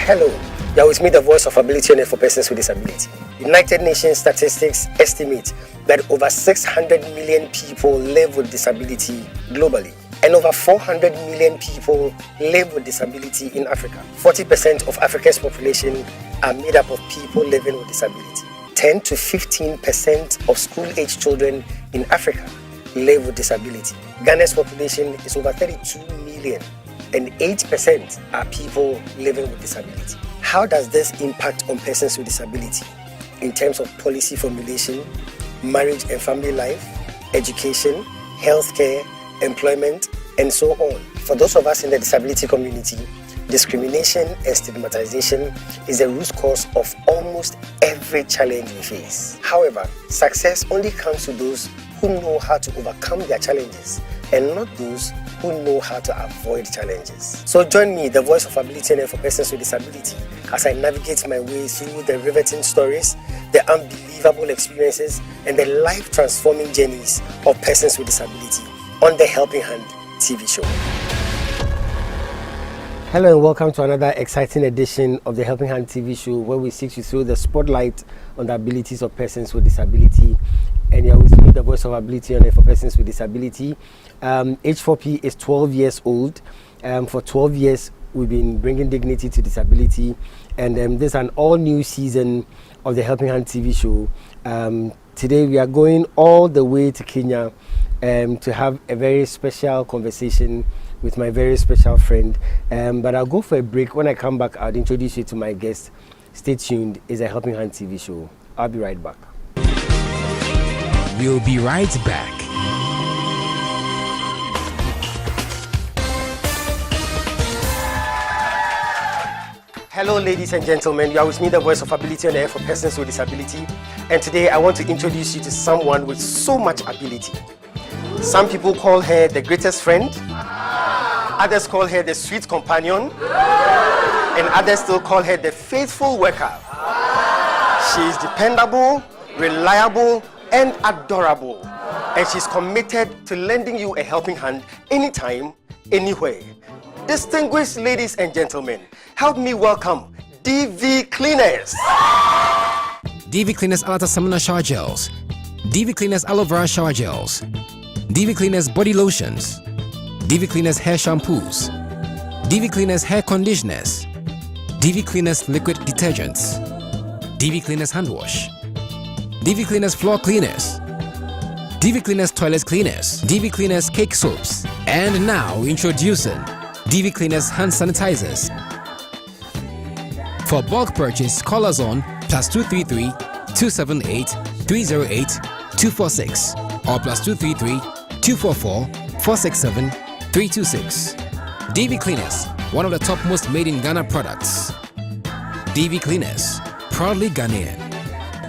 Hello, you're with me, the voice of ability for persons with disability. United Nations statistics estimate that over 600 million people live with disability globally, and over 400 million people live with disability in Africa. 40% of Africa's population are made up of people living with disability. 10 to 15% of school-age children in Africa live with disability. Ghana's population is over 32 million, and 8% are people living with disability. How does this impact on persons with disability in terms of policy formulation, marriage and family life, education, healthcare, employment, and so on? For those of us in the disability community, discrimination and stigmatization is the root cause of almost every challenge we face. However, success only comes to those who know how to overcome their challenges and not those who know how to avoid challenges. So join me, the voice of ability for persons with disability, as I navigate my way through the riveting stories, the unbelievable experiences, and the life-transforming journeys of persons with disability on the Helping Hand TV show. Hello and welcome to another exciting edition of the Helping Hand TV show, where we seek to throw the spotlight on the abilities of persons with disability. And you're with me, the voice of ability for persons with disability. H4P is 12 years old. For 12 years, we've been bringing dignity to disability. And this is an all-new season of the Helping Hand TV show. Today, we are going all the way to Kenya to have a very special conversation with my very special friend. But I'll go for a break. When I come back, I'll introduce you to my guest. Stay tuned. It's a Helping Hand TV show. I'll be right back. We'll be right back. Hello, ladies and gentlemen. You are with me, the voice of ability on air for persons with disability. And today I want to introduce you to someone with so much ability. Some people call her the greatest friend. Others call her the sweet companion. And others still call her the faithful worker. She is dependable, reliable, and adorable, and she's committed to lending you a helping hand anytime, anywhere. Distinguished ladies and gentlemen, help me welcome DV Cleaners. DV Cleaners Alata Samuna Shower Gels, DV Cleaners Aloe Vera Shower Gels, DV Cleaners Body Lotions, DV Cleaners Hair Shampoos, DV Cleaners Hair Conditioners, DV Cleaners Liquid Detergents, DV Cleaners Hand Wash, DV Cleaners Floor Cleaners, DV Cleaners Toilet Cleaners, DV Cleaners Cake Soaps, and now introducing DV Cleaners Hand Sanitizers. For bulk purchase, call us on +233 278 308 246 or +233 244 467 326. DV Cleaners, one of the top most made in Ghana products. DV Cleaners, proudly Ghanaian.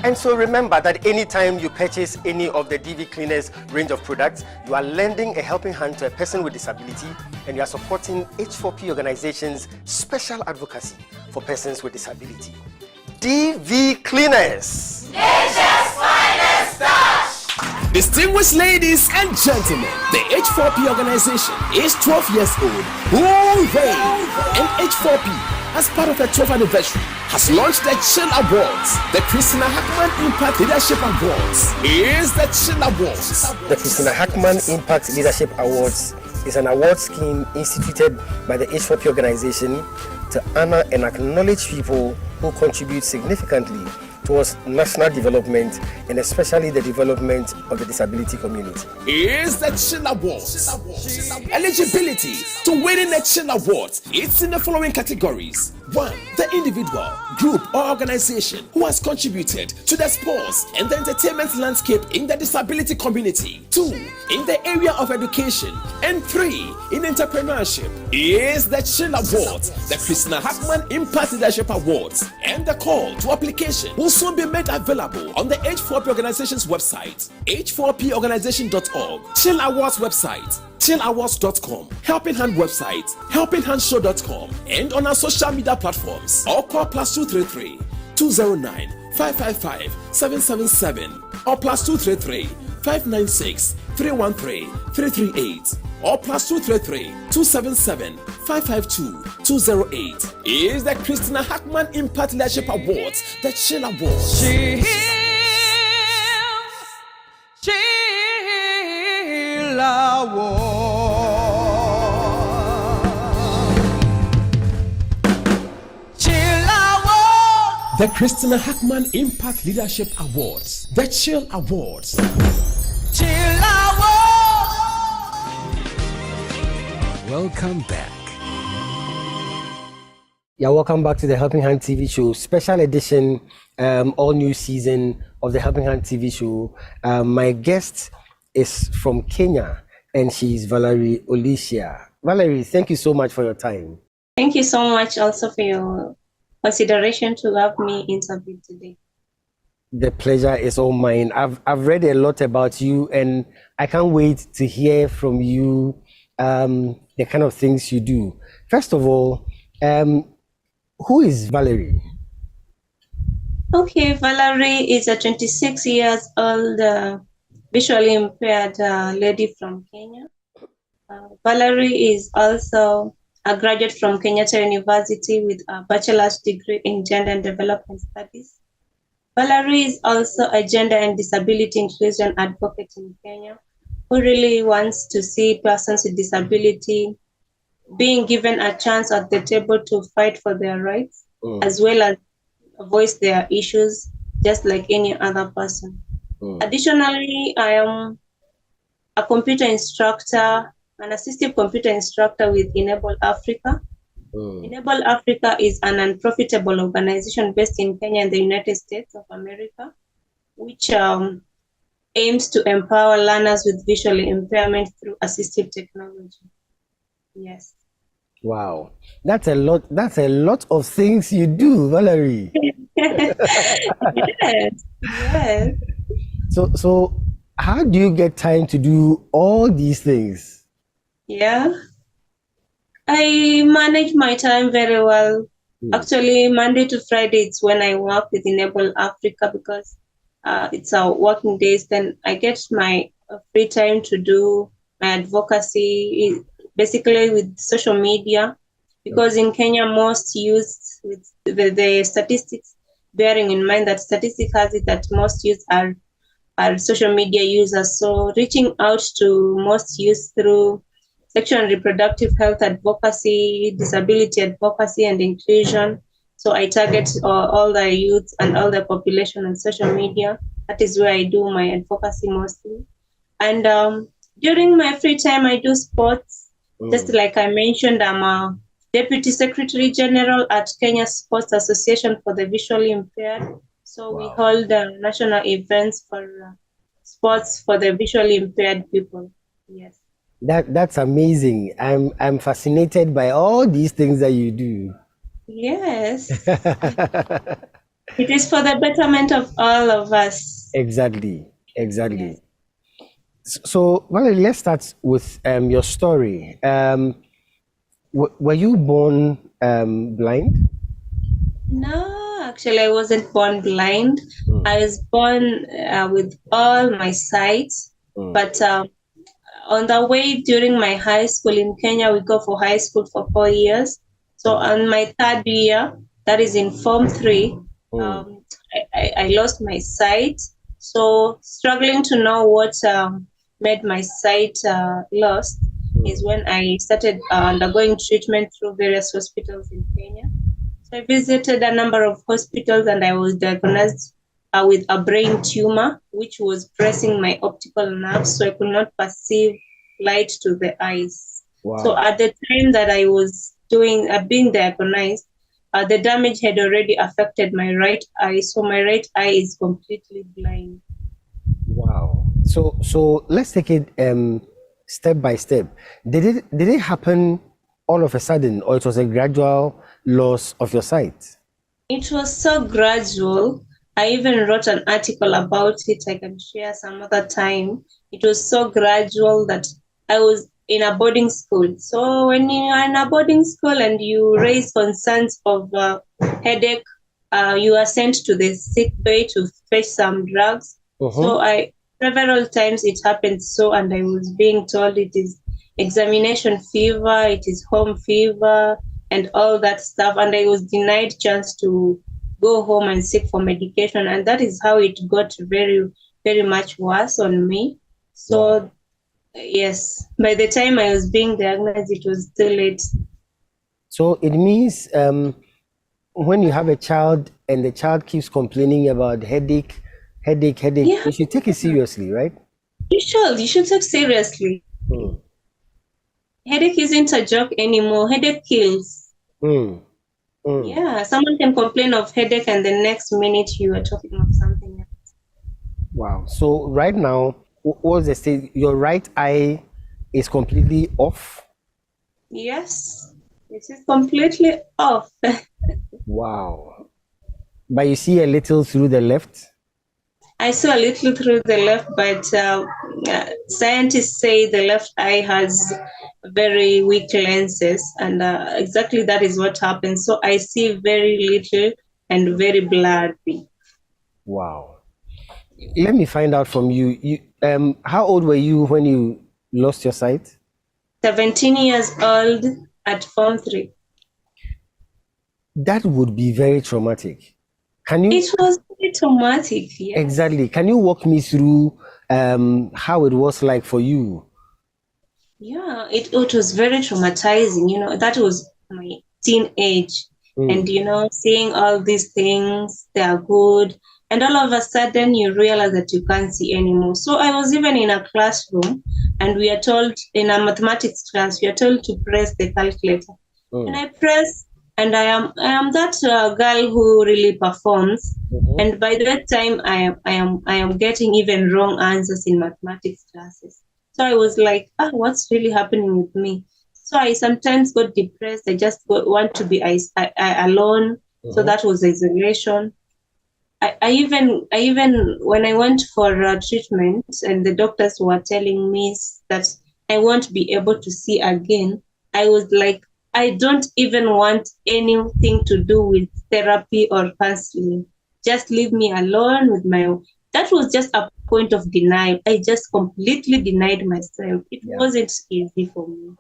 And so remember that anytime you purchase any of the DV Cleaners range of products, you are lending a helping hand to a person with disability, and you are supporting H4P Organization's special advocacy for persons with disability. DV Cleaners, Nature's finest touch. Distinguished ladies and gentlemen, the H4P Organization is 12 years old. Hooray! And H4P, as part of the 12th anniversary, has launched the Chill Awards. The Christina Hackman Impact Leadership Awards is the Chill Awards. The Christina Hackman Impact Leadership Awards is an award scheme instituted by the H4P Organization to honor and acknowledge people who contribute significantly towards national development and especially the development of the disability community. Is the Chill Awards. Eligibility to winning the Chill Awards, it's in the following categories. 1. The individual, group or organization who has contributed to the sports and the entertainment landscape in the disability community. 2. In the area of education. And 3. In entrepreneurship. Is the Chill Awards, the Christina Hackman Impact Leadership Awards, and the call to application will soon be made available on the H4P Organization's website, h4porganization.org, Chill Awards website, chillawards.com, Helping Hand website, helpinghandshow.com, and on our social media platforms. Or call +233 209 555 777 or +233 596 313 338. or +233 277 552 208 is the Christina Hackman Impact Leadership Awards, the Chill Awards. Chill Awards. The Christina Hackman Impact Leadership Awards, the Chill Awards. Chill Awards. Welcome back. Yeah, welcome back to the Helping Hand TV show, special edition, all new season of the Helping Hand TV show. My guest is from Kenya, and she's Valerie Olicia. Valerie, thank you so much for your time. Thank you so much also for your consideration to have me interview today. The pleasure is all mine. I've read a lot about you, and I can't wait to hear from you the kind of things you do. First of all, who is Valerie? Okay, Valerie is a 26 years old visually impaired lady from Kenya. Valerie is also a graduate from Kenyatta University with a bachelor's degree in gender and development studies. Valerie is also a gender and disability inclusion advocate in Kenya who really wants to see persons with disability being given a chance at the table to fight for their rights, as well as voice their issues just like any other person. Additionally, I am a computer instructor, an assistive computer instructor with Enable Africa. Enable Africa is an unprofitable organization based in Kenya and the United States of America, which aims to empower learners with visual impairment through assistive technology. Yes. Wow, that's a lot. That's a lot of things you do, Valerie. Yes. So how do you get time to do all these things? Yeah, I manage my time very well. Actually, Monday to Friday, it's when I work with Enable Africa because it's our working days. Then I get my free time to do my advocacy, basically with social media, because in Kenya, most youth, with the statistics, bearing in mind that statistics has it that most youth are social media users. So reaching out to most youth through sexual and reproductive health advocacy, disability advocacy, and inclusion. So I target all the youth and all the population on social media. That is where I do my advocacy mostly. And during my free time, I do sports. Just like I mentioned, I'm a Deputy Secretary General at Kenya Sports Association for the Visually Impaired. So we hold national events for sports for the visually impaired people. Yes. That's amazing. I'm fascinated by all these things that you do. Yes. It is for the betterment of all of us. Exactly. Yes. So, Valerie, let's start with your story. Were you born blind? No, actually, I wasn't born blind. I was born with all my sight, but on the way during my high school in Kenya, we go for high school for 4 years. So on my third year, that is in Form 3, I lost my sight. So struggling to know what made my sight lost is when I started undergoing treatment through various hospitals in Kenya. So I visited a number of hospitals and I was diagnosed with a brain tumor, which was pressing my optical nerves, so I could not perceive light to the eyes. Wow. So at the time that I was being diagnosed, the damage had already affected my right eye, so my right eye is completely blind. Wow. So let's take it step by step. Did it happen all of a sudden, or it was a gradual loss of your sight? It was so gradual. I even wrote an article about it. I can share some other time. It was so gradual that I was in a boarding school. So when you are in a boarding school and you raise concerns of headache, you are sent to the sick bay to fetch some drugs. So several times it happened so, and I was being told it is examination fever, it is home fever, and all that stuff. And I was denied chance to go home and seek for medication, and that is how it got very, very much worse on me. So yes, by the time I was being diagnosed, it was too late. So it means when you have a child and the child keeps complaining about headache, Yeah. you should take it seriously, right? You should take seriously. Headache isn't a joke anymore. Headache kills. Yeah, someone can complain of headache and the next minute you are talking of something else. Wow. So right now, what's the state? Your right eye is completely off. Yes, it is completely off. Wow. But you see a little through the left. I saw a little through the left, but scientists say the left eye has very weak lenses, and exactly that is what happens. So I see very little and very blurry. Wow. Let me find out from you. How old were you when you lost your sight? 17 years old at Form 3. That would be very traumatic. Can you? It was very traumatic. Yes. Exactly. Can you walk me through how it was like for you? Yeah, it was very traumatizing. You know, that was my teenage, and seeing all these things, they are good, and all of a sudden you realize that you can't see anymore. So I was even in a classroom, and we are told in a mathematics class, we are told to press the calculator, and I press, and I am that girl who really performs, and by that time I am getting even wrong answers in mathematics classes. So I was like, what's really happening with me? So I sometimes got depressed. I just want to be alone. So that was isolation. I even when I went for treatment and the doctors were telling me that I won't be able to see again, I was like, I don't even want anything to do with therapy or counseling. Just leave me alone with my own. That was just a point of denial. I just completely denied myself. It wasn't easy for me.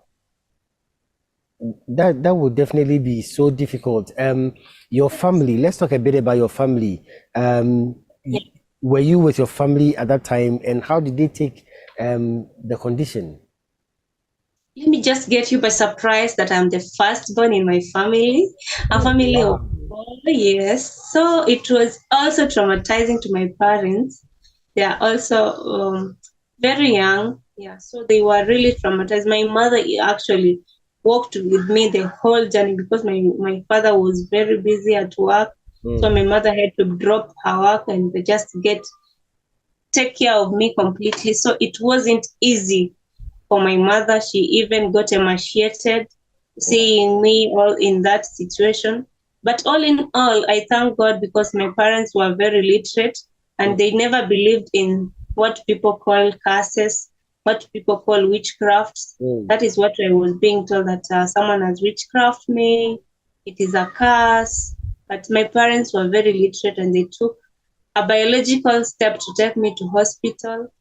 That would definitely be so difficult. Your family, let's talk a bit about your family. Were you with your family at that time, and how did they take the condition? Let me just get you by surprise that I'm the firstborn in my family, a family of 4 years. So it was also traumatizing to my parents. They are also very young. Yeah, so they were really traumatized. My mother actually walked with me the whole journey because my father was very busy at work. So my mother had to drop her work and just take care of me completely. So it wasn't easy for my mother. She even got emaciated seeing me all in that situation. But all in all, I thank God because my parents were very literate and they never believed in what people call curses, what people call witchcraft. That is what I was being told, that someone has witchcraft me, it is a curse. But my parents were very literate and they took a biological step to take me to hospital,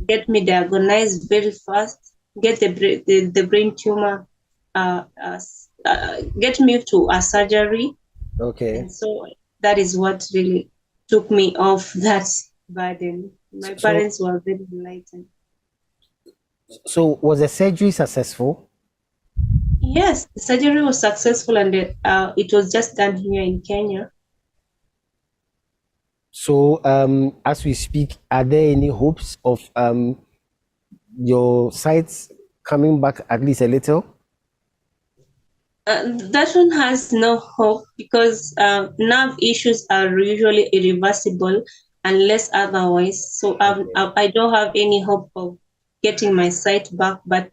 get me diagnosed very fast, get the brain tumor, get me to a surgery. Okay. And so that is what really took me off that burden. My parents were very enlightened. So was the surgery successful? Yes, the surgery was successful and it was just done here in Kenya. So as we speak, are there any hopes of your sights coming back at least a little? That one has no hope because nerve issues are usually irreversible unless otherwise. So I don't have any hope of getting my sight back. But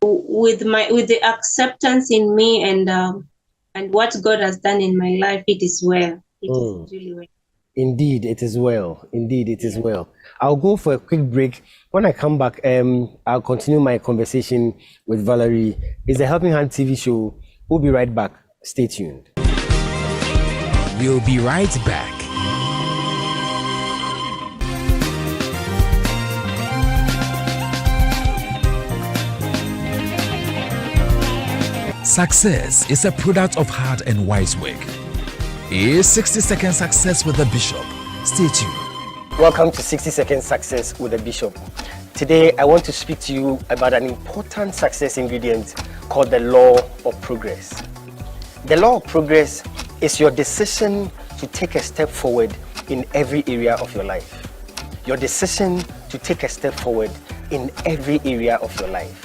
with the acceptance in me and what God has done in my life, it is well. It is really well. Indeed, it is well. Indeed, it is well. I'll go for a quick break. When I come back, I'll continue my conversation with Valerie. It's the Helping Hand TV show. We'll be right back. Stay tuned. We'll be right back. Success is a product of hard and wise work. Is 60-second success with the bishop. Stay tuned. Welcome to 60 Second Success with the Bishop. Today, I want to speak to you about an important success ingredient called the law of progress. The law of progress is your decision to take a step forward in every area of your life. Your decision to take a step forward in every area of your life.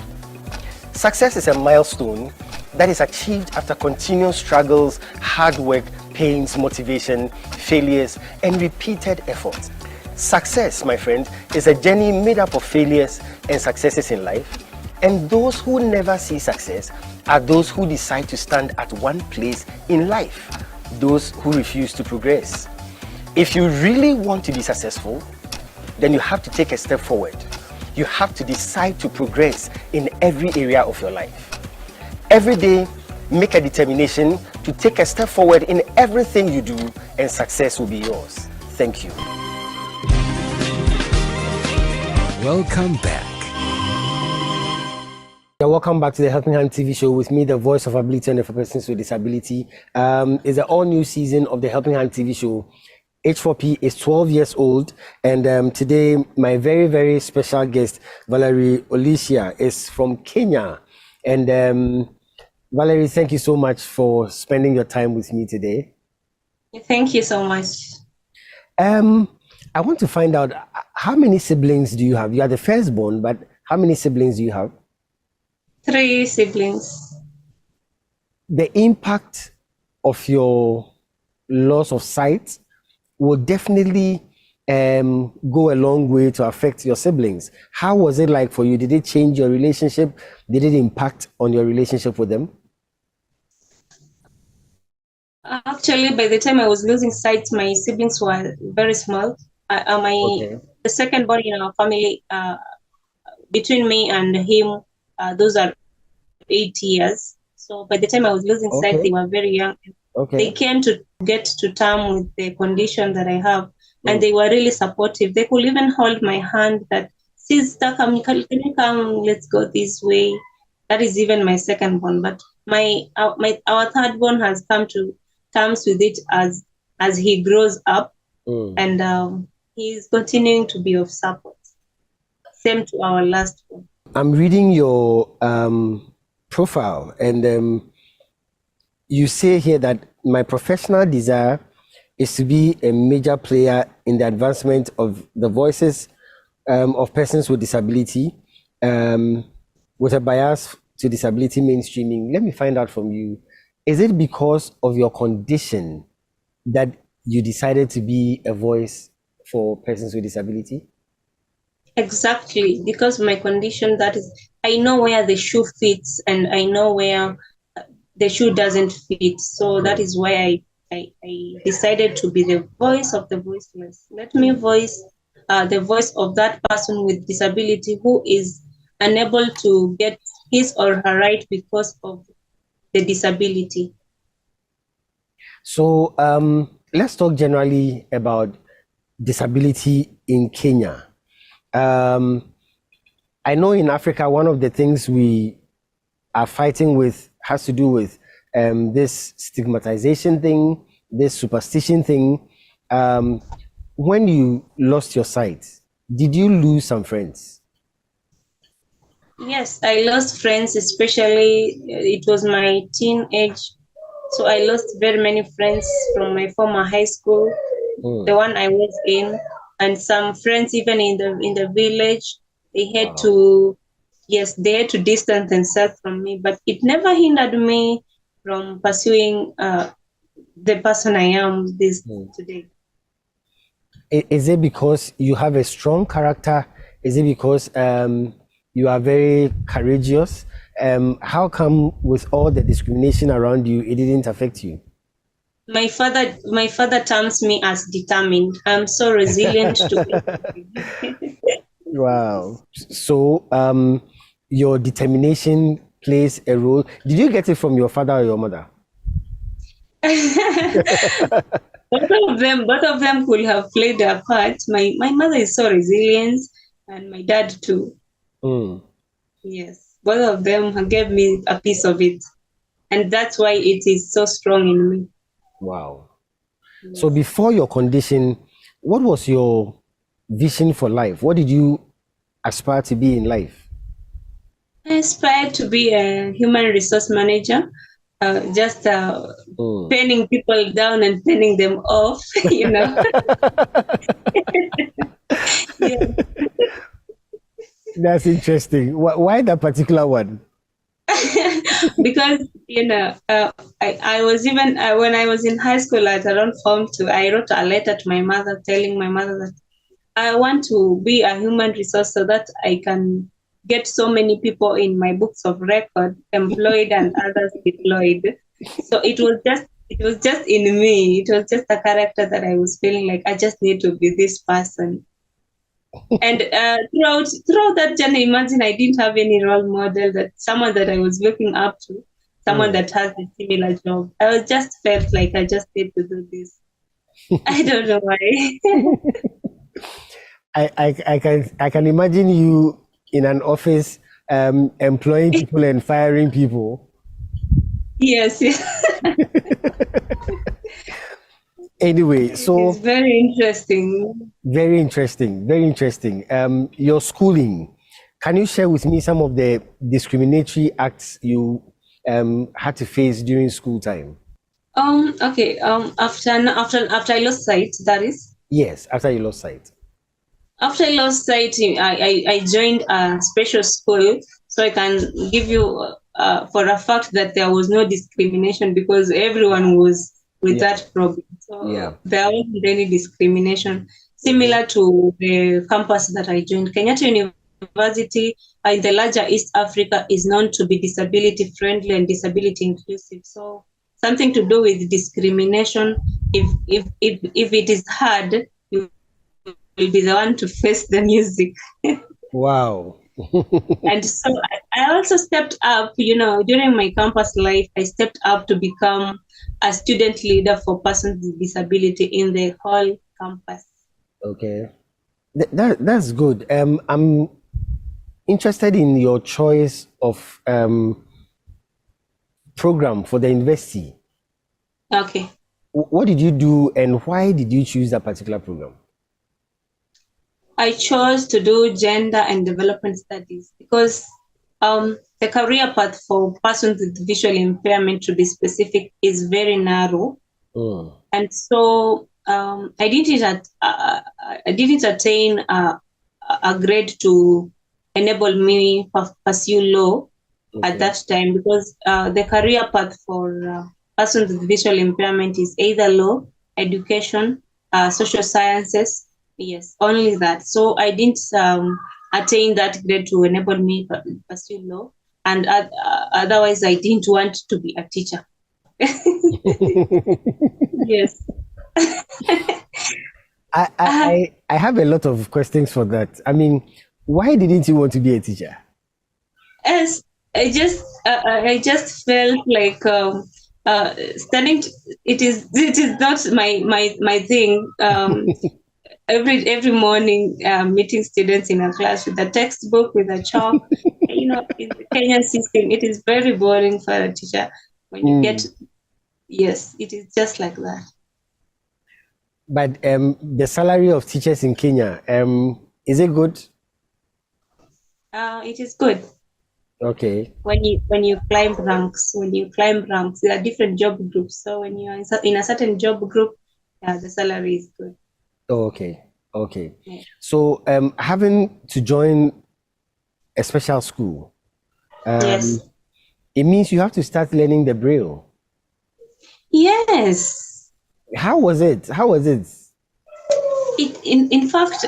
Success is a milestone that is achieved after continuous struggles, hard work, pains, motivation, failures, and repeated efforts. Success, my friend, is a journey made up of failures and successes in life. And those who never see success are those who decide to stand at one place in life, those who refuse to progress. If you really want to be successful, then you have to take a step forward. You have to decide to progress in every area of your life. Every day, make a determination to take a step forward in everything you do, and success will be yours. Thank you. Welcome back. Welcome back to the Helping Hand TV show with me, the voice of ability and for persons with disability. It's an all-new season of the Helping Hand TV show. H4P is 12 years old, and today my very, very special guest, Valerie Alicia, is from Kenya. And Valerie, thank you so much for spending your time with me today. Thank you so much. I want to find out, how many siblings do you have? You are the firstborn, but how many siblings do you have? 3 siblings. The impact of your loss of sight will definitely go a long way to affect your siblings. How was it like for you? Did it change your relationship? Did it impact on your relationship with them? Actually, by the time I was losing sight, my siblings were very small. The second born in our family, between me and him, those are 8 years. So by the time I was losing sight, they were very young. They came to get to term with the condition that I have, and they were really supportive. They could even hold my hand that, sister, can you come, let's go this way. That is even my second born. But our third born has come to terms with it as he grows up, and he's continuing to be of support. Same to our last one. I'm reading your profile, and you say here that my professional desire is to be a major player in the advancement of the voices of persons with disability, with a bias to disability mainstreaming. Let me find out from you, is it because of your condition that you decided to be a voice for persons with disability? Exactly, because of my condition, that is, I know where the shoe fits and I know where the shoe doesn't fit. So that is why I decided to be the voice of the voiceless. Let me voice the voice of that person with disability who is unable to get his or her right because of the disability. So let's talk generally about disability in Kenya. I know in Africa, one of the things we are fighting with has to do with this stigmatization thing, this superstition thing. When you lost your sight, did you lose some friends? Yes, I lost friends, especially it was my teenage. So I lost very many friends from my former high school, the one I was in, and some friends even in the village. They had to, they had to distance themselves from me, but it never hindered me from pursuing the person I am today. Is it because you have a strong character? Is it because you are very courageous? How come with all the discrimination around you, it didn't affect you? My father terms me as determined. I'm so resilient to it. Wow. So your determination plays a role. Did you get it from your father or your mother? Both of them could have played their part. My mother is so resilient, and my dad too. Yes, both of them gave me a piece of it. and that's why it is so strong in me. Wow. So before your condition, what was your vision for life? What did you aspire to be in life? I aspire to be a human resource manager, just penning people down and penning them off, you know. Yeah. That's interesting. Why that particular one? Because I was even when I was in high school at around Form 2, I wrote a letter to my mother telling my mother that I want to be a human resource so that I can get so many people in my books of record employed and others deployed. So it was just in me. It was just a character that I was feeling like I just need to be this person. And throughout that journey, imagine I didn't have any role model, that someone that I was looking up to, someone that has a similar job. I just felt like I just need to do this. I don't know why. I can imagine you in an office employing people and firing people. Yes. Anyway, so it's very interesting. Very interesting. Very interesting. Your schooling. Can you share with me some of the discriminatory acts you had to face during school time? Okay. After I lost sight, that is. Yes, after you lost sight. After I lost sight, I joined a special school, so I can give you for a fact that there was no discrimination because everyone was with that problem. So there wasn't any discrimination. Similar to the campus that I joined, Kenyatta University in the larger East Africa is known to be disability friendly and disability inclusive. So something to do with discrimination, if it is hard, you will be the one to face the music. Wow. And so I also stepped up, during my campus life, I stepped up to become a student leader for persons with disability in the whole campus. Okay. That's good. I'm interested in your choice of program for the university. Okay. What did you do and why did you choose that particular program? I chose to do gender and development studies because the career path for persons with visual impairment, to be specific, is very narrow. And so I didn't attain a grade to enable me pursue law at that time, because the career path for persons with visual impairment is either law, education, social sciences. Yes, only that. So I didn't attain that grade to enable me to pursue law, and otherwise I didn't want to be a teacher. Yes. I have a lot of questions for that. I mean, why didn't you want to be a teacher? As I just felt like studying. It is not my thing. Every morning, meeting students in a class with a textbook, with a chalk. In the Kenyan system, it is very boring for a teacher. When you get, yes, it is just like that. But the salary of teachers in Kenya, is it good? It is good. Okay. When you climb ranks, there are different job groups. So when you are in a certain job group, the salary is good. Okay. Yeah. So having to join a special school, yes, it means you have to start learning the Braille. Yes. How was it? In fact,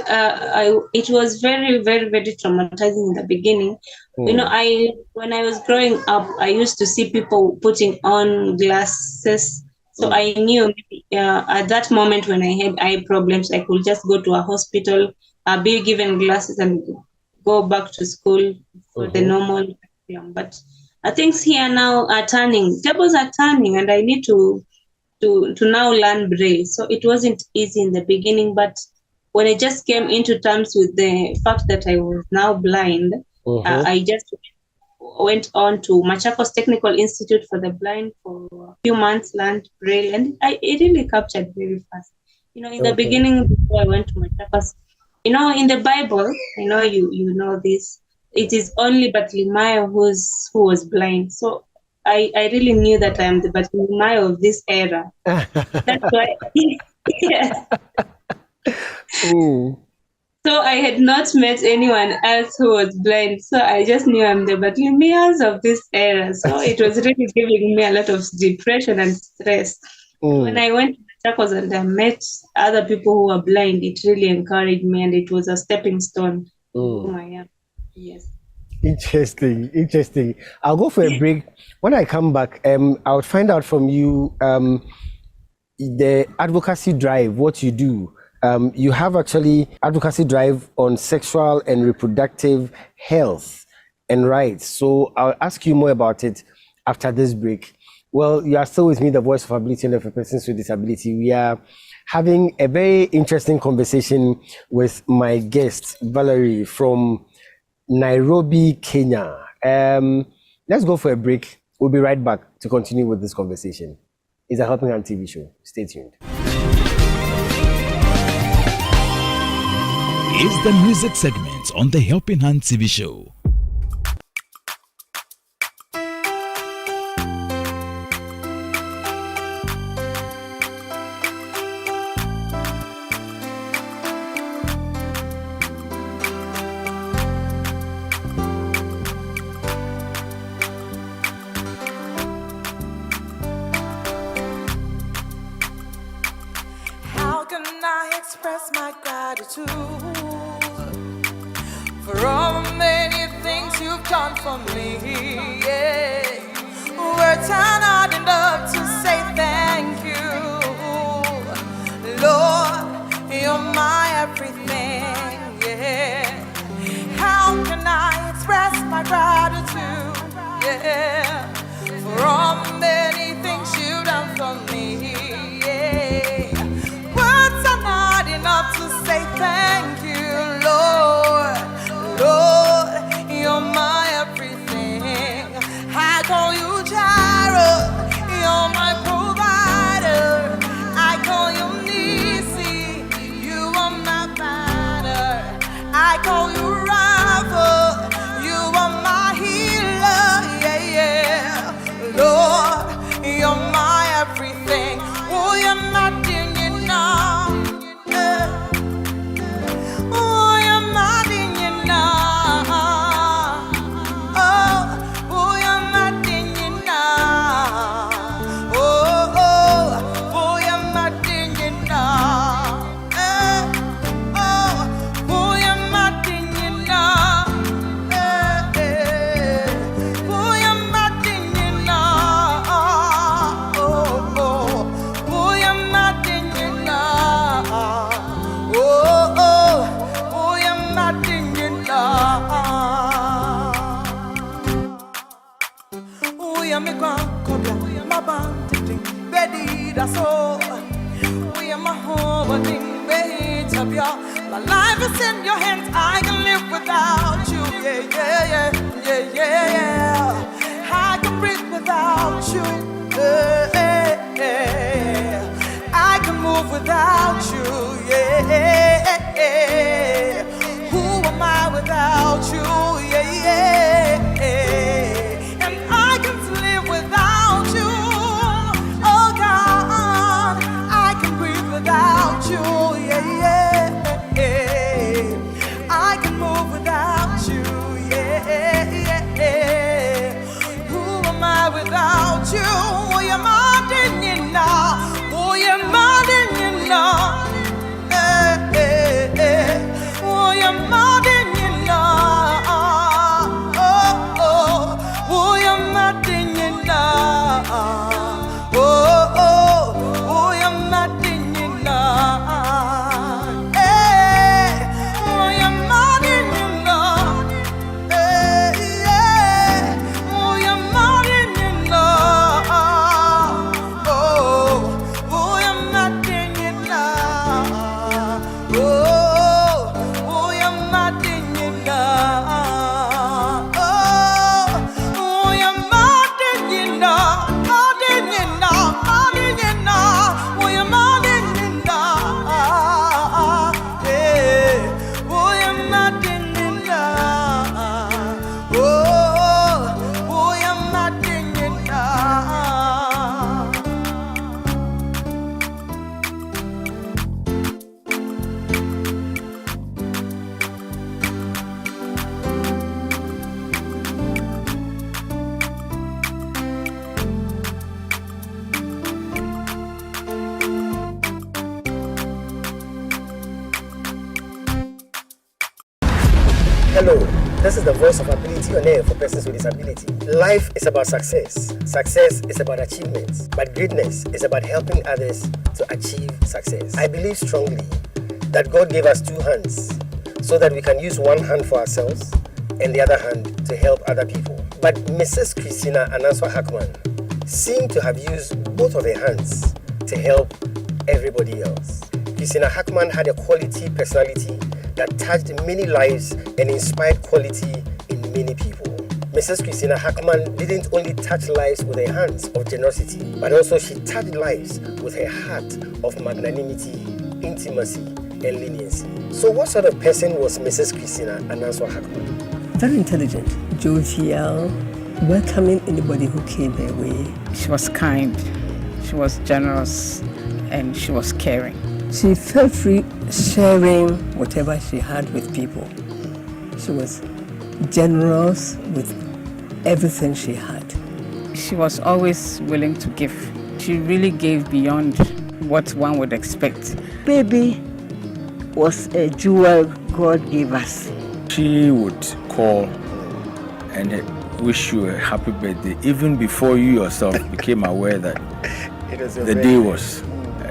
it was very, very, very traumatizing in the beginning. When I was growing up, I used to see people putting on glasses. So I knew at that moment when I had eye problems, I could just go to a hospital, be given glasses, and go back to school for the normal curriculum. But things here now are turning. Tables are turning, and I need to now learn Braille. So it wasn't easy in the beginning, but when I just came into terms with the fact that I was now blind, I just went on to Machakos Technical Institute for the Blind for a few months, learned Braille, and it really captured very fast. In the beginning, before I went to Machakos, in the Bible, you know this, it is only Bartimaeus who was blind. So I really knew that I am the Bartimaeus of this era. That's why, yes. Ooh. So I had not met anyone else who was blind. So I just knew I'm the Bartimaeus of this era. So it was really giving me a lot of depression and stress. When I went to Chacos and I met other people who were blind, it really encouraged me, and it was a stepping stone. Yes. Interesting. I'll go for a break. When I come back, I'll find out from you the advocacy drive, what you do. You have actually advocacy drive on sexual and reproductive health and rights. So I'll ask you more about it after this break. Well, you are still with me, the voice of ability and for persons with disability. We are having a very interesting conversation with my guest, Valerie from Nairobi, Kenya. Let's go for a break. We'll be right back to continue with this conversation. It's a Helping Hand TV show. Stay tuned. It's the music segment on the Helping Hand TV show. How can I express my gratitude for all the many things you've done for me? Yeah. Words are not enough to say thank you, Lord. You're my everything. Yeah. How can I express my gratitude? Yeah. For all the many things you've done for me. Yeah. Words are not enough to say thank you, Lord. Lord, you're my everything. I call you Jireh, you're my provider. I call you Nisi, you are my banner. I call you Rapha, you are my healer. Yeah, yeah. Lord, you're my everything. Oh, you're my my life is in your hands. I can live without you. Yeah, yeah, yeah, yeah, yeah, yeah. I can breathe without you. Yeah, yeah. I can move without you. Yeah, yeah. Who am I without you? Yeah, yeah, yeah. And I can live without you. Oh God, I can breathe without you. Yeah, yeah. I can move without you, yeah, yeah, yeah. Who am I without Hello, this is the voice of ability on air for persons with disability. Life is about success. Success is about achievements, but greatness is about helping others to achieve success. I believe strongly that God gave us two hands so that we can use one hand for ourselves and the other hand to help other people. But Mrs. Christina Ananswa Hackman seemed to have used both of her hands to help everybody else. Christina Hackman had a quality personality that touched many lives and inspired quality in many people. Mrs. Christina Hackman didn't only touch lives with her hands of generosity, but also she touched lives with her heart of magnanimity, intimacy, and leniency. So what sort of person was Mrs. Christina Ananswa Hackman? Very intelligent, jovial, welcoming anybody who came her way. She was kind, she was generous, and she was caring. She felt free sharing whatever she had with people. She was generous with everything she had. She was always willing to give. She really gave beyond what one would expect. Baby was a jewel God gave us. She would call and wish you a happy birthday even before you yourself became aware that the day was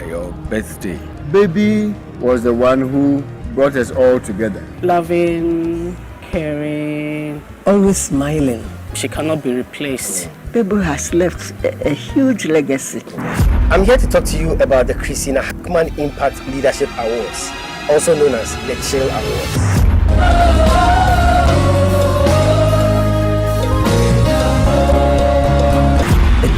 your birthday. Baby was the one who brought us all together. Loving, caring, always smiling. She cannot be replaced. Baby has left a huge legacy. I'm here to talk to you about the Christina Hackman Impact Leadership Awards, also known as the Chill Awards.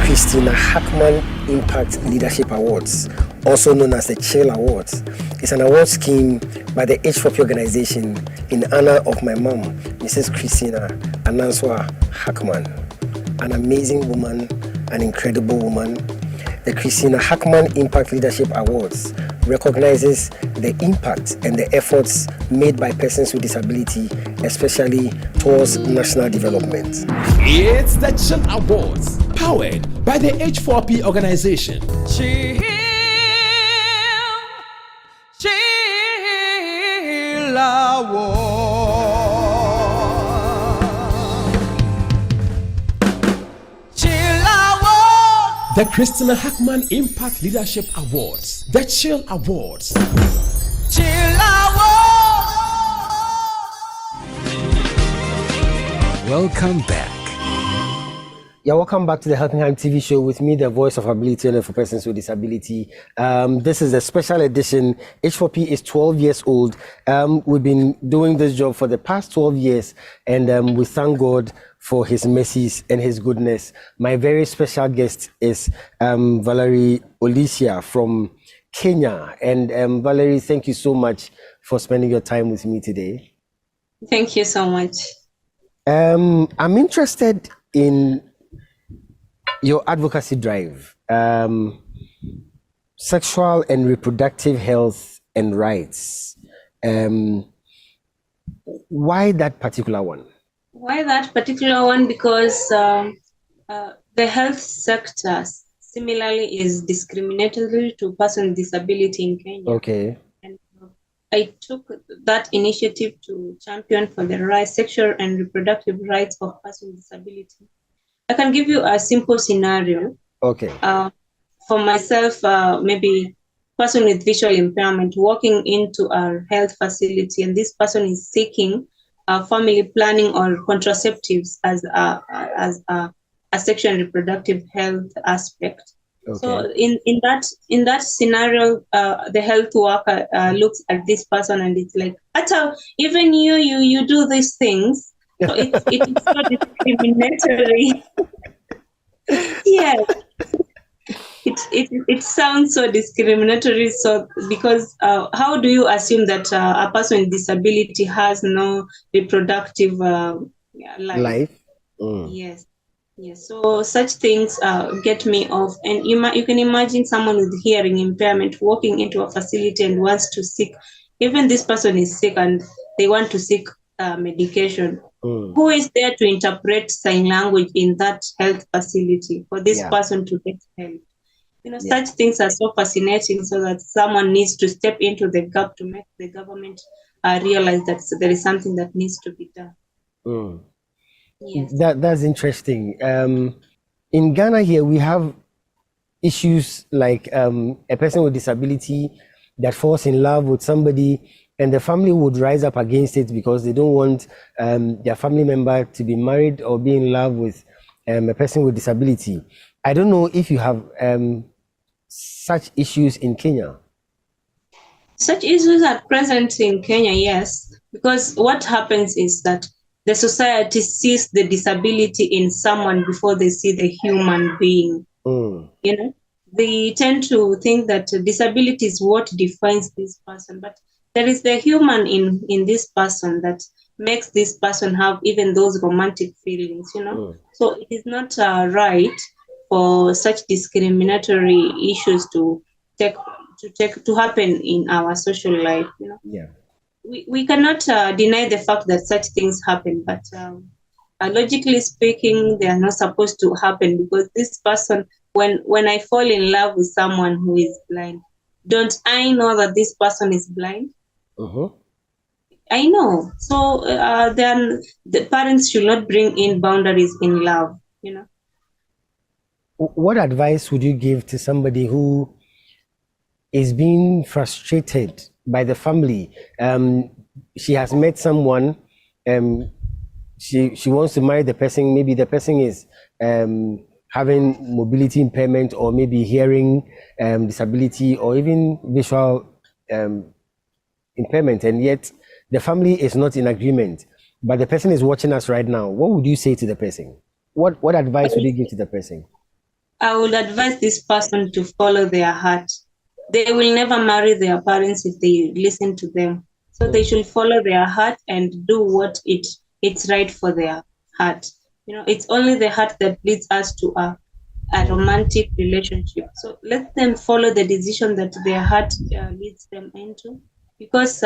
Christina Hackman Impact Leadership Awards, also known as the Chill Awards, is an award scheme by the H4P Organization in honor of my mom, Mrs. Christina Ananswa Hackman, an amazing woman, an incredible woman. The Christina Hackman Impact Leadership Awards recognizes the impact and the efforts made by persons with disability, especially towards national development. It's the Chill Awards, powered by the H4P Organization. Chill Awards. The Christina Hackman Impact Leadership Awards. The Chill Awards. Chill Awards. Welcome back. Yeah, welcome back to the Helping Hand TV show with me, the voice of ability and for persons with disability. This is a special edition. H4P is 12 years old. We've been doing this job for the past 12 years, and we thank God for his mercies and his goodness. My very special guest is Valerie Olicia from Kenya. And Valerie, thank you so much for spending your time with me today. Thank you so much. I'm interested in your advocacy drive, sexual and reproductive health and rights. Why that particular one? Why that particular one? Because the health sector similarly is discriminatory to persons with disability in Kenya. Okay. And I took that initiative to champion for the rights, sexual and reproductive rights of persons with disability. I can give you a simple scenario. Okay. For myself, maybe person with visual impairment walking into a health facility, and this person is seeking family planning or contraceptives as a sexual and reproductive health aspect. Okay. So in that scenario, the health worker looks at this person and it's like, Ata, even you do these things. So it's so discriminatory. Yes. It sounds so discriminatory. So because how do you assume that a person with disability has no reproductive life? Yes. So such things get me off. And you can imagine someone with hearing impairment walking into a facility and wants to seek. Even this person is sick and they want to seek medication. Who is there to interpret sign language in that health facility for this person to get help? Such things are so fascinating, so that someone needs to step into the gap to make the government realize that there is something that needs to be done. Yes. That's interesting. In Ghana here, we have issues like a person with disability that falls in love with somebody, and the family would rise up against it because they don't want their family member to be married or be in love with a person with disability. I don't know if you have such issues in Kenya. Such issues are present in Kenya, yes, because what happens is that the society sees the disability in someone before they see the human being. You know, they tend to think that disability is what defines this person, but there is the human in this person that makes this person have even those romantic feelings, you know. So it is not right for such discriminatory issues to happen in our social life, you know. Yeah. We cannot deny the fact that such things happen, but logically speaking, they are not supposed to happen, because this person, when I fall in love with someone who is blind, don't I know that this person is blind? I know. So then the parents should not bring in boundaries in love, you know. What advice would you give to somebody who is being frustrated by the family? She has met someone, she wants to marry the person. Maybe the person is having mobility impairment, or maybe hearing disability, or even visual impairment, and yet the family is not in agreement. But the person is watching us right now. What would you say to the person? What advice would you give to the person? I would advise this person to follow their heart. They will never marry their parents if they listen to them. So they should follow their heart and do what it's right for their heart. You know, it's only the heart that leads us to a romantic relationship. So let them follow the decision that their heart leads them into, because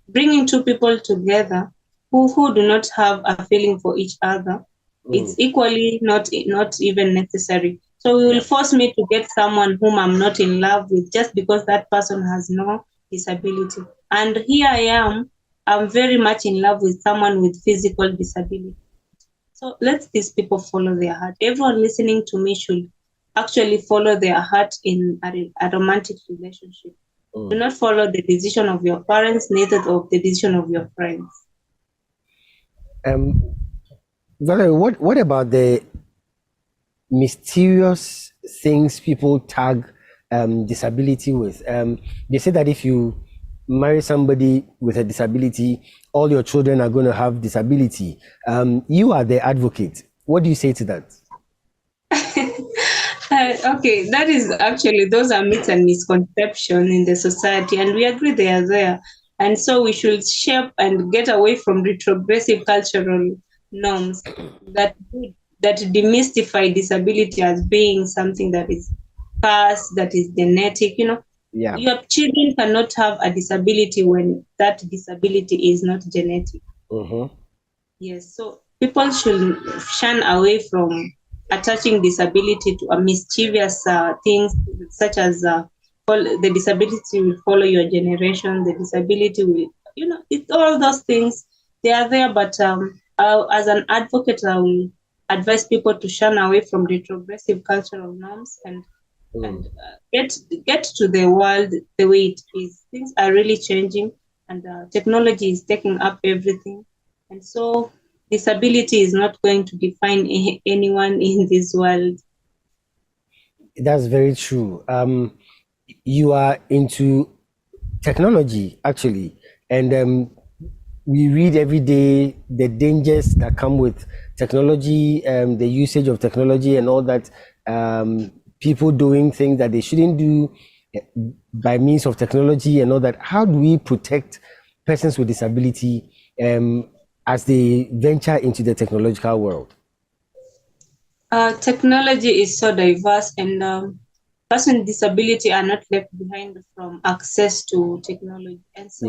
bringing two people together who do not have a feeling for each other, it's equally not even necessary. So we will force me to get someone whom I'm not in love with just because that person has no disability. And here I'm very much in love with someone with physical disability. So let these people follow their heart. Everyone listening to me should actually follow their heart in a romantic relationship. Do not follow the decision of your parents, neither of the decision of your friends. Valerie, what about the mysterious things people tag disability with? They say that if you marry somebody with a disability, all your children are going to have disability. You are the advocate. What do you say to that? Okay, that is actually, those are myths and misconceptions in the society, and we agree they are there. And so we should shape and get away from retrogressive cultural norms that demystify disability as being something that is past, that is genetic. You know, your children cannot have a disability when that disability is not genetic. Yes, so people should shun away from attaching disability to a mischievous things, such as the disability will follow your generation, the disability will, you know, it's all those things, they are there. But as an advocate, I will advise people to shun away from retrogressive cultural norms and get to the world the way it is. Things are really changing, and technology is taking up everything. And so disability is not going to define anyone in this world. That's very true. You are into technology, actually, and we read every day the dangers that come with technology, the usage of technology, and all that. People doing things that they shouldn't do by means of technology and all that. How do we protect persons with disability as they venture into the technological world? Technology is so diverse, and persons with disability are not left behind from access to technology. And so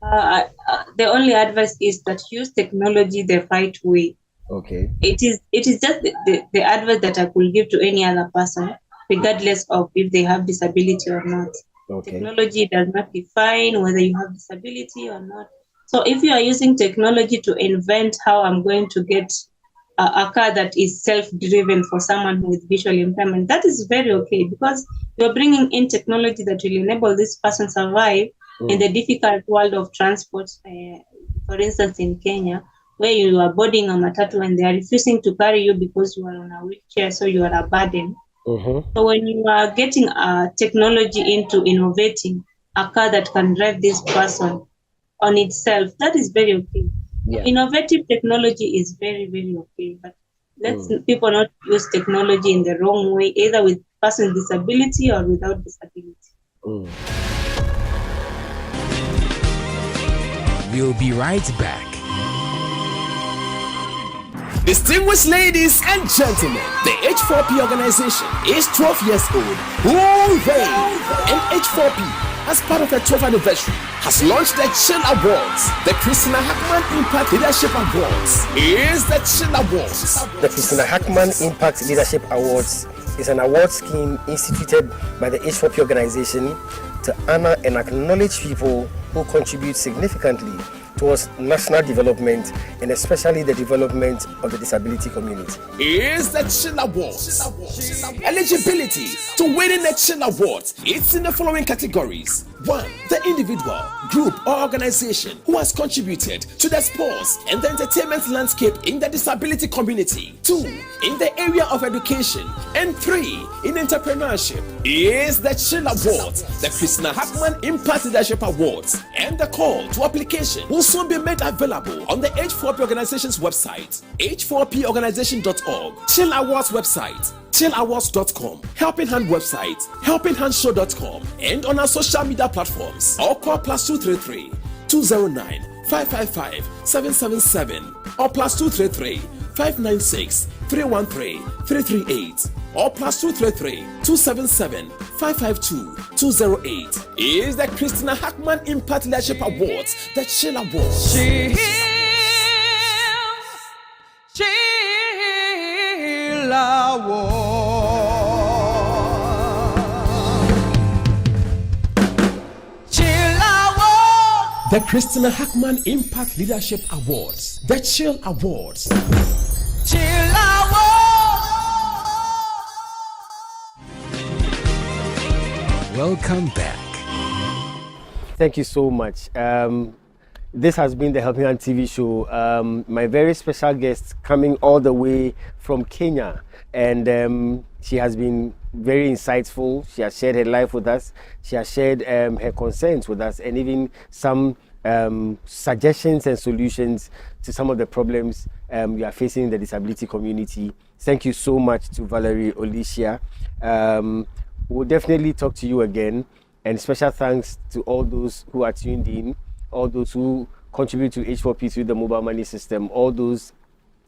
the only advice is that use technology the right way. Okay. It is just the advice that I could give to any other person, regardless of if they have disability or not. Okay. Technology does not define whether you have disability or not. So if you are using technology to invent how I'm going to get a car that is self-driven for someone with visual impairment, that is very okay, because you're bringing in technology that will enable this person survive in the difficult world of transport. For instance, in Kenya, where you are boarding a matatu and they are refusing to carry you because you are on a wheelchair, so you are a burden. So when you are getting technology into innovating a car that can drive this person on itself, that is very okay. Yeah. Innovative technology is very, very okay, but let's people not use technology in the wrong way, either with person with disability or without disability. We'll be right back. Distinguished ladies and gentlemen, the H4P organization is 12 years old. Hooray! And H4P, as part of the 12th anniversary, has launched the Chill Awards. The Christina Hackman Impact Leadership Awards is the Chill Awards. The Christina Hackman Impact Leadership Awards is an award scheme instituted by the H4P organization to honor and acknowledge people who contribute significantly towards national development and especially the development of the disability community. Is the Chill Awards. Eligibility to winning the Chill Awards. It's in the following categories. 1. The individual, group or organization who has contributed to the sports and the entertainment landscape in the disability community. 2. In the area of education. And 3. In entrepreneurship. Is the Chill Awards, the Christina Hackman Impact Leadership Awards. And the call to application will soon be made available on the H4P Organization's website, h4porganization.org, Chill Awards website, chillawards.com, Helping Hand website, helpinghandshow.com, and on our social media platforms. Or call +233 209 555 777 or +233 596 313 338 or +233 277 552 208 is the Christina Hackman Impact Leadership Awards, the Chill Awards. Chill Awards. The Christina Hackman Impact Leadership Awards, the Chill Awards. Chill Awards. Welcome back. Thank you so much. This has been the Helping Hand TV show. My very special guest coming all the way from Kenya, and she has been very insightful. She has shared her life with us. She has shared her concerns with us, and even some suggestions and solutions to some of the problems we are facing in the disability community. Thank you so much to Valerie Olicia. We'll definitely talk to you again, and special thanks to all those who are tuned in, all those who contribute to H4P through the mobile money system, all those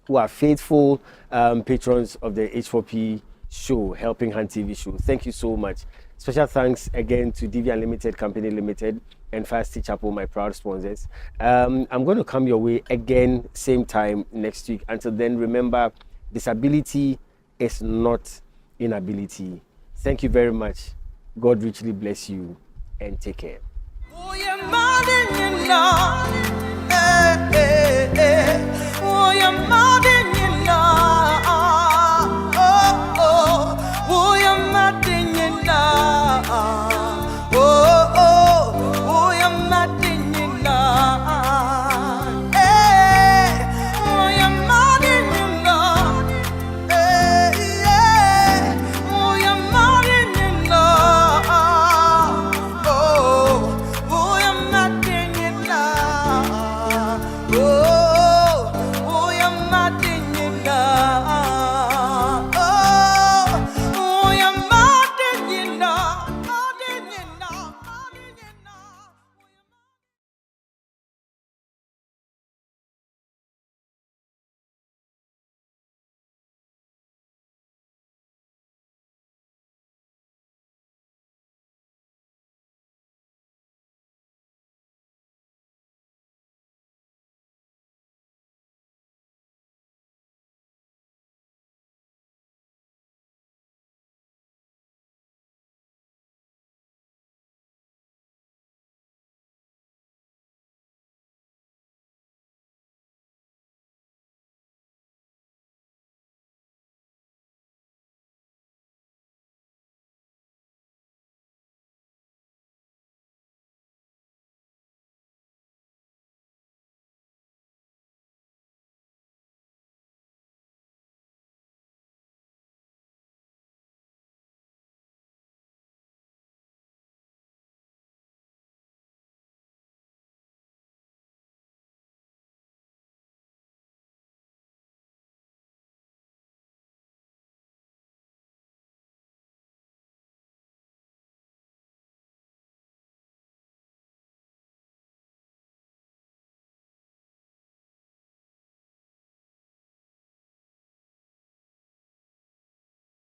who are faithful patrons of the H4P show, Helping Hand TV show. Thank you so much. Special thanks again to DV Unlimited Company Limited and Fire City Chapel, my proud sponsors. I'm going to come your way again, same time next week. Until then, remember, disability is not inability. Thank you very much. God richly bless you and take care. Oh, you're mad and you're not. Oh, you're mad.